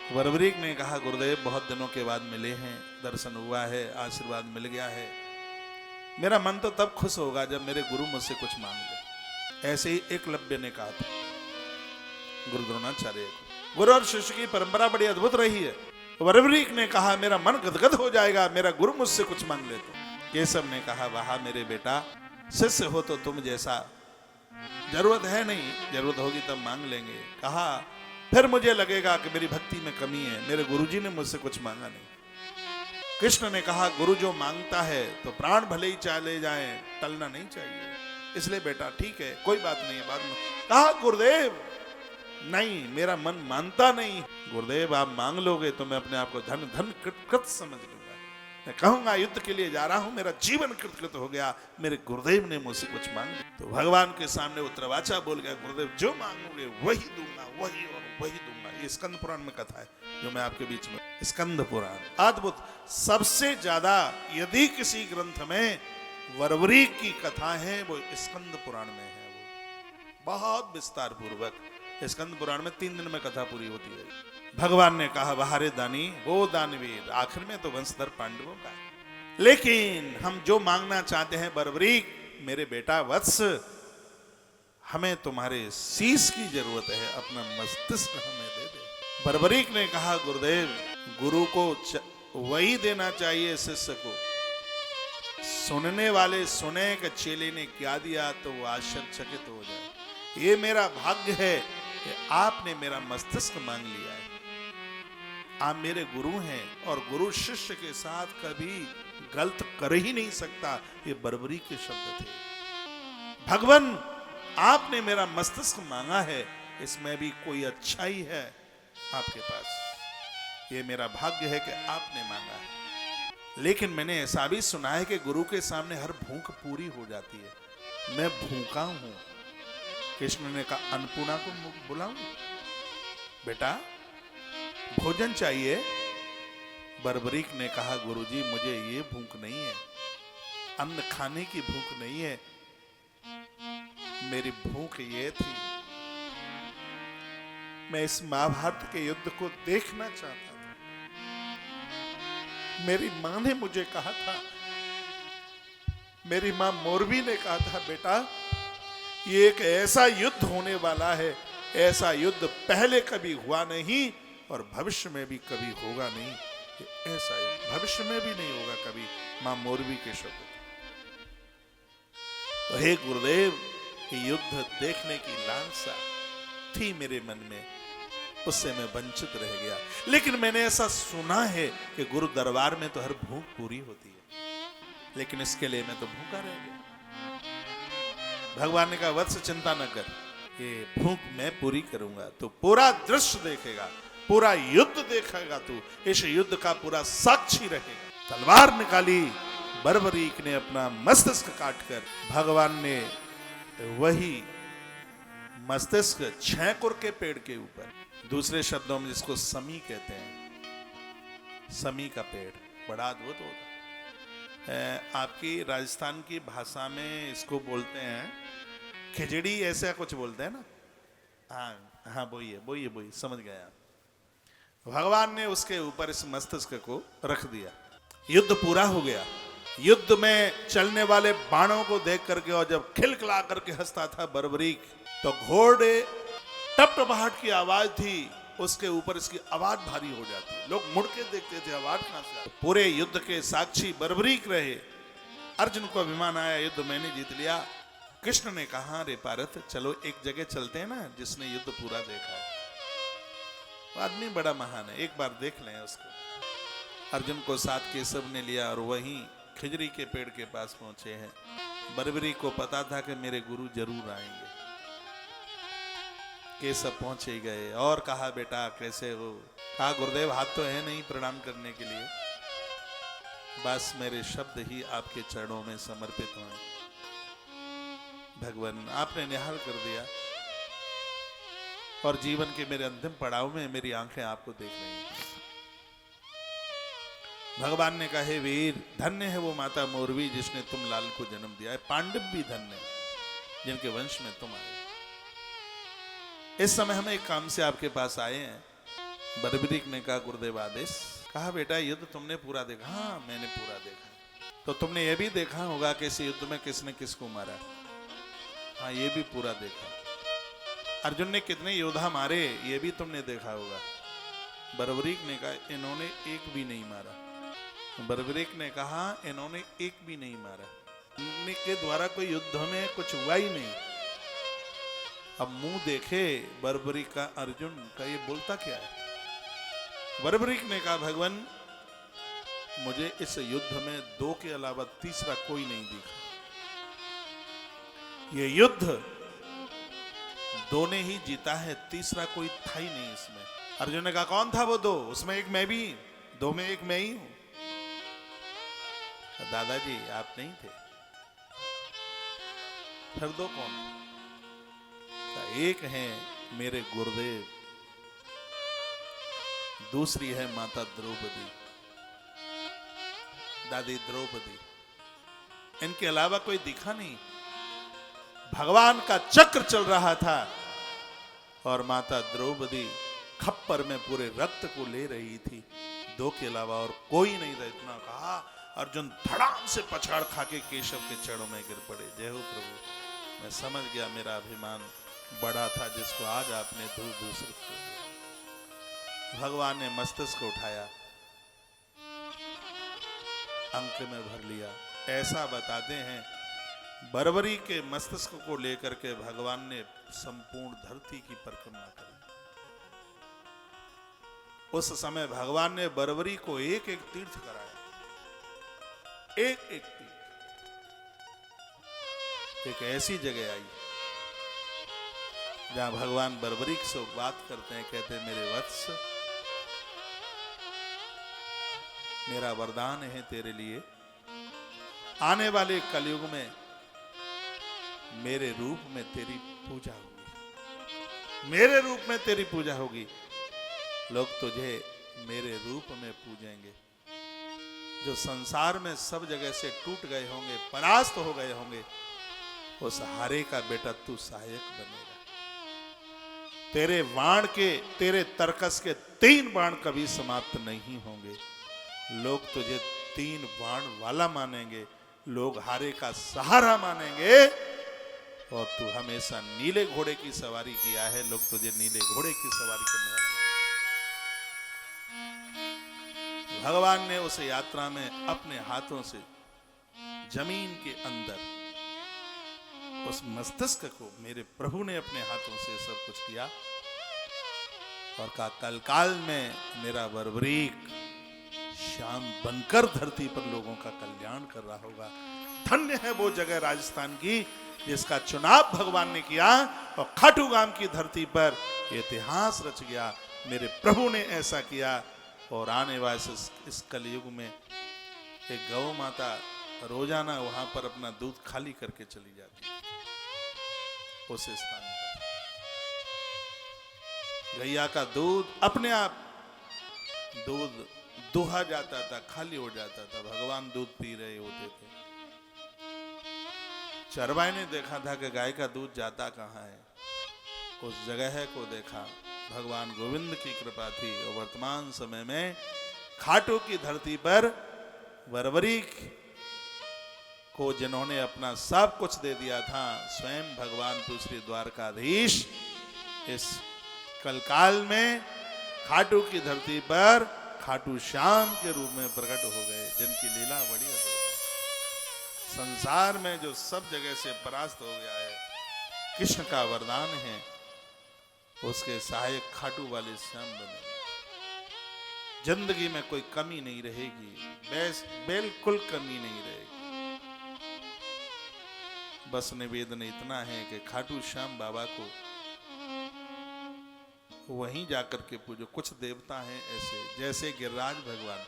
वरवरीक ने कहा, गुरुदेव बहुत दिनों के बाद मिले हैं, दर्शन हुआ है, आशीर्वाद मिल गया है। मेरा मन तो तब खुश होगा जब मेरे गुरु मुझसे कुछ मांग ले। ऐसे ही एकलव्य ने कहा था गुरु द्रोणाचार्य को। गुरु और शिष्य की परंपरा बड़ी अद्भुत रही है। वरवरीक ने कहा, मेरा मन गदगद हो जाएगा, मेरा गुरु मुझसे कुछ मांग ले तो। केशव ने कहा, वाह मेरे बेटा, शिष्य हो तो तुम जैसा, जरूरत है नहीं, जरूरत होगी तब मांग लेंगे। कहा, फिर मुझे लगेगा कि मेरी भक्ति में कमी है, मेरे गुरुजी ने मुझसे कुछ मांगा नहीं। कृष्ण ने कहा, गुरु जो मांगता है तो प्राण भले ही चले जाएं, टलना नहीं चाहिए। इसलिए बेटा ठीक है, कोई बात नहीं है, बाद में। कहा, गुरुदेव नहीं, मेरा मन मानता नहीं। गुरुदेव आप मांग लोगे तो मैं अपने आप को धन धन कृत समझ लूंगा। मैं कहूंगा युद्ध के लिए जा रहा हूं, मेरा जीवन कृत हो गया, मेरे गुरुदेव ने मुझसे कुछ मांग लिया। तो भगवान के सामने उत्तरवाचा बोल गया, गुरुदेव जो मांगोगे वही दूंगा, वही और वही दूंगा। ये स्कंद पुराण में कथा है जो मैं आपके बीच में, स्कंद पुराण अद्भुत। सबसे ज्यादा यदि किसी ग्रंथ में वरवरीक की कथा है वो स्कंद पुराण में है। वो बहुत विस्तार पूर्वक स्कंद पुराण में 3 दिन में कथा पूरी होती है। भगवान ने कहा, बहारे दानी वो दानवीर, आखिर में तो वंशधर पांडवों का। लेकिन हम जो मांगना चाहते हैं वरवरीक, मेरे बेटा वत्स, हमें तुम्हारे शीश की जरूरत है, अपना मस्तिष्क हमें दे दे। वरवरीक ने कहा, गुरुदेव गुरु को वही देना चाहिए शिष्य को। सुनने वाले सुने कि चेले ने क्या दिया तो वो आश्चर्यचकित हो जाए। ये मेरा भाग्य है कि आपने मेरा मस्तिष्क मांग लिया है। आप मेरे गुरु हैं और गुरु शिष्य के साथ कभी गलत कर ही नहीं सकता। ये वरवरीक के शब्द थे। भगवान आपने मेरा मस्तिष्क मांगा है, इसमें भी कोई अच्छाई है आपके पास। ये मेरा भाग्य है कि आपने मांगा है। लेकिन मैंने ऐसा भी सुना है कि गुरु के सामने हर भूख पूरी हो जाती है। मैं भूखा हूं। कृष्ण ने कहा, अन्नपूर्णा को बुलाऊं? बेटा भोजन चाहिए। वरवरीक ने कहा, गुरुजी मुझे ये भूख नहीं है, अन्न खाने की भूख नहीं है, मेरी भूख ये थी, मैं इस महाभारत के युद्ध को देखना चाहता था। मेरी मां ने मुझे कहा था, मेरी मां मोरवी ने कहा था, बेटा ये एक ऐसा युद्ध होने वाला है, ऐसा युद्ध पहले कभी हुआ नहीं और भविष्य में भी कभी होगा नहीं। ऐसा भविष्य में भी नहीं होगा कभी। मां मोरवी के शब्द। तो हे गुरुदेव, युद्ध देखने की लालसा थी मेरे मन में, उससे मैं वंचित रह गया। लेकिन मैंने ऐसा सुना है कि गुरु दरबार में तो हर भूख पूरी होती है, लेकिन इसके लिए मैं तो भूखा रह गया। भगवान ने कहा, वत्स चिंता न कर, ये भूख मैं पूरी करूंगा। तो पूरा दृश्य देखेगा, पूरा युद्ध देखेगा, तू इस युद्ध का पूरा साक्षी रहेगा। तलवार निकाली, वरवरीक ने अपना मस्तिष्क काटकर, भगवान ने वही मस्तिष्क छैकुर के पेड़ के ऊपर, दूसरे शब्दों में जिसको समी कहते हैं, समी का पेड़ बड़ा अद्भुत होता है। आपकी राजस्थान की भाषा में इसको बोलते हैं खिचड़ी, ऐसा कुछ बोलते हैं ना। हाँ हाँ, वही समझ गया। भगवान ने उसके ऊपर इस मस्तिष्क को रख दिया। युद्ध पूरा हो गया। युद्ध में चलने वाले बाणों को देख करके और जब खिलखिला करके हंसता था वरवरीक, तो घोड़े टपटपाहट की आवाज थी, उसके ऊपर इसकी आवाज भारी हो जाती। लोग मुड़ के देखते थे, आवाज कहां से आई। पूरे युद्ध के साक्षी वरवरीक रहे। अर्जुन को अभिमान आया, युद्ध मैंने जीत लिया। कृष्ण ने कहा, रे पारथ चलो एक जगह चलते हैं ना, जिसने युद्ध पूरा देखा है। वो आदमी बड़ा महान है, एक बार देख लें उसको। अर्जुन को साथ केशव ने लिया और वहीं खिजरी के पेड़ के पास पहुंचे हैं। वरवरीक को पता था कि मेरे गुरु जरूर आएंगे। केशव पहुंचे गए और कहा, बेटा कैसे हो? कहा, गुरुदेव हाथ तो है नहीं प्रणाम करने के लिए, बस मेरे शब्द ही आपके चरणों में समर्पित हुए। भगवान आपने निहाल कर दिया और जीवन के मेरे अंतिम पड़ाव में मेरी आंखें आपको देख रही हैं। भगवान ने कहा, हे वीर, धन्य है वो माता मोरवी जिसने तुम लाल को जन्म दिया है। पांडव भी धन्य है जिनके वंश में तुम आए। इस समय हम एक काम से आपके पास आए हैं। बर्बरीक ने कहा गुरुदेव आदेश। कहा बेटा युद्ध तुमने पूरा देखा? हाँ मैंने पूरा देखा। तो तुमने ये भी देखा होगा कि इस युद्ध में किसने किसको मारा? हाँ ये भी पूरा देखा। अर्जुन ने कितने योद्धा मारे ये भी तुमने देखा होगा। बर्बरीक ने कहा इन्होंने एक भी नहीं मारा। बर्बरीक ने कहा इन्होंने एक भी नहीं मारा, इनके द्वारा कोई युद्ध में कुछ हुआ ही नहीं। अब मुंह देखे बर्बरीक का अर्जुन का, ये बोलता क्या है? बर्बरीक ने कहा भगवान मुझे इस युद्ध में दो के अलावा तीसरा कोई नहीं दिखा। ये युद्ध दो ने ही जीता है, तीसरा कोई था ही नहीं इसमें। अर्जुन ने कहा कौन था वो दो? उसमें एक मैं भी, दो में एक मैं ही हूं। दादाजी आप नहीं थे, फिर दो कौन? एक है मेरे गुरुदेव, दूसरी है माता द्रौपदी, दादी द्रौपदी। इनके अलावा कोई दिखा नहीं। भगवान का चक्र चल रहा था और माता द्रौपदी खप्पर में पूरे रक्त को ले रही थी, दो के अलावा और कोई नहीं था। इतना कहा अर्जुन धड़ाम से पछाड़ खा के केशव के चरणों में गिर पड़े। जय हो प्रभु, मैं समझ गया मेरा अभिमान बड़ा था जिसको आज आपने दूर दूसरे को। भगवान ने मस्तिष्क को उठाया, अंक में भर लिया। ऐसा बताते हैं बर्बरी के मस्तिष्क को लेकर के भगवान ने संपूर्ण धरती की परिक्रमा करी। उस समय भगवान ने बर्बरी को एक एक तीर्थ कराया, एक एक तीर्थ। एक ऐसी जगह आई जहां भगवान बर्बरी से बात करते हैं, कहते हैं मेरे वत्स, मेरा वरदान है तेरे लिए, आने वाले कलयुग में मेरे रूप में तेरी पूजा होगी, मेरे रूप में तेरी पूजा होगी। लोग तुझे मेरे रूप में पूजेंगे। जो संसार में सब जगह से टूट गए होंगे, परास्त हो गए होंगे, उस हारे का बेटा तू सहायक बनेगा। तेरे बाण के, तेरे तर्कस के 3 बाण कभी समाप्त नहीं होंगे। लोग तुझे 3 बाण वाला मानेंगे, लोग हारे का सहारा मानेंगे। और तू हमेशा नीले घोड़े की सवारी किया है, लोग तुझे नीले घोड़े की सवारी करने वाला मानेंगे। भगवान ने उस यात्रा में अपने हाथों से जमीन के अंदर उस मस्तिष्क को, मेरे प्रभु ने अपने हाथों से सब कुछ किया और कहा कल काल में मेरा बर्बरीक श्याम बनकर धरती पर लोगों का कल्याण कर रहा होगा। धन्य है वो जगह राजस्थान की जिसका चुनाव भगवान ने किया और खाटू गांव की धरती पर इतिहास रच गया। मेरे प्रभु ने ऐसा किया और आने वाले इस कलयुग में एक गौ माता रोजाना वहां पर अपना दूध खाली करके चली जाती है। उस स्थान पर गैया का दूध अपने आप दूध दुहा जाता था, खाली हो जाता था। भगवान दूध पी रहे होते थे। चरवाहे ने देखा था कि गाय का दूध जाता कहाँ है। उस जगह को देखा, भगवान गोविंद की कृपा थी और वर्तमान समय में खाटू की धरती पर बर्बरी को जिन्होंने अपना सब कुछ दे दिया था, स्वयं भगवान दूसरी द्वारकाधीश इस कलकाल में खाटू की धरती पर खाटू श्याम के रूप में प्रकट हो गए, जिनकी लीला बड़ी अद्भुत है। संसार में जो सब जगह से परास्त हो गया है, कृष्ण का वरदान है, उसके सहायक खाटू वाले श्याम बने। जिंदगी में कोई कमी नहीं रहेगी, बिल्कुल कमी नहीं रहेगी। बस निवेदन इतना है कि खाटू श्याम बाबा को वहीं जाकर के पूजो। कुछ देवता हैं ऐसे, जैसे गिरिराज भगवान,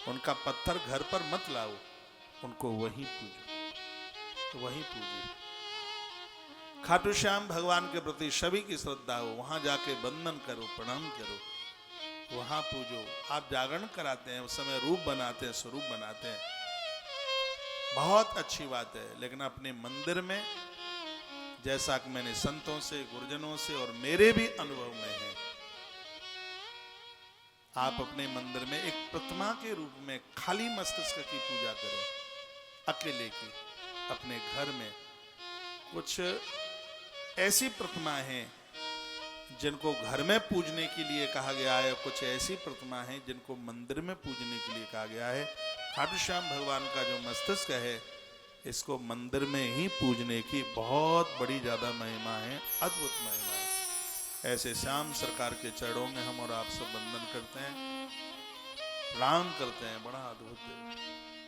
उनका पत्थर घर पर मत लाओ, उनको वहीं पूजो, तो वहीं पूजिए। खाटू श्याम भगवान के प्रति सभी की श्रद्धा हो, वहां जाके वंदन करो, प्रणाम करो, वहां पूजो। आप जागरण कराते हैं, उस समय रूप बनाते हैं, स्वरूप बनाते हैं, बहुत अच्छी बात है। लेकिन अपने मंदिर में, जैसा कि मैंने संतों से, गुरुजनों से और मेरे भी अनुभव में है, आप अपने मंदिर में एक प्रतिमा के रूप में खाली मस्तिष्क की पूजा करें, अकेले की। अपने घर में कुछ ऐसी प्रतिमाएं हैं जिनको घर में पूजने के लिए कहा गया है, कुछ ऐसी प्रतिमा हैं जिनको मंदिर में पूजने के लिए कहा गया है। खाटू श्याम भगवान का जो मस्तिष्क है, इसको मंदिर में ही पूजने की बहुत बड़ी ज्यादा महिमा है, अद्भुत महिमा है। ऐसे श्याम सरकार के चरणों में हम और आप सब वंदन करते हैं, प्रणाम करते हैं। बड़ा अद्भुत है।